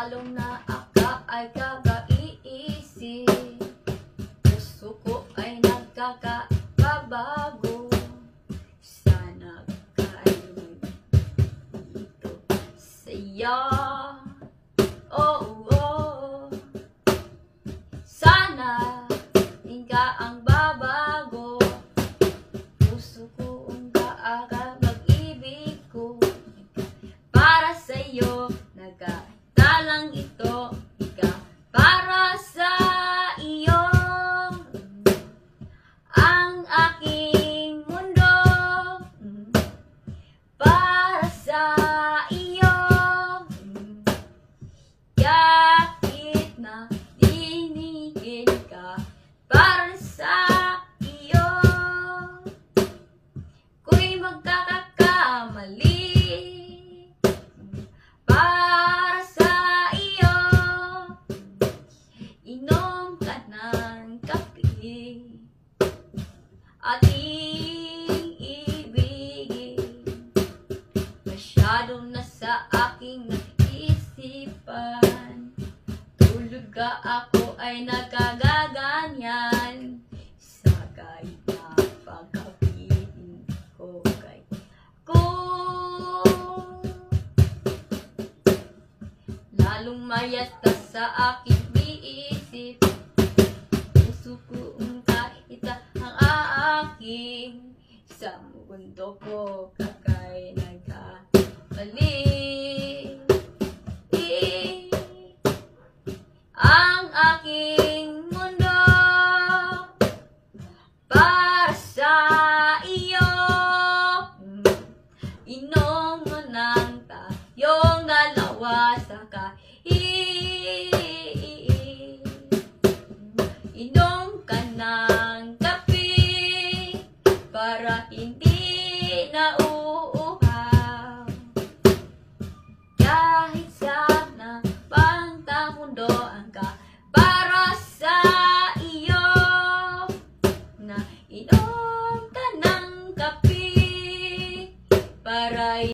lalong na aka ay kagaiisip. Puso ko ay nagkakabago. Sana kayo dito sa'yo. Oh, oh. Sana ka ang babago. Puso ko ang kaagad mag-ibig ko. Para sa'yo, nagkatalang ito. Ika para sa iyo. Ang aking mundo. Para sa iyo. Kahit na dinigin ka. Para sa iyo. Ko'y magkakakamali. Para sa iyo. Inom ka ng kape. Ating ibigin. Masyado na sa aking naisipan. Tulog ka ako ay nagkagaganyan. Sa kahit na pagkapitin ko kay ko. Lalong mayata sa aking biisip. Puso ko kahit ang aking. Sa mundo ko kakay nagkamali. Ang aking mundo. Para sa iyo. Inom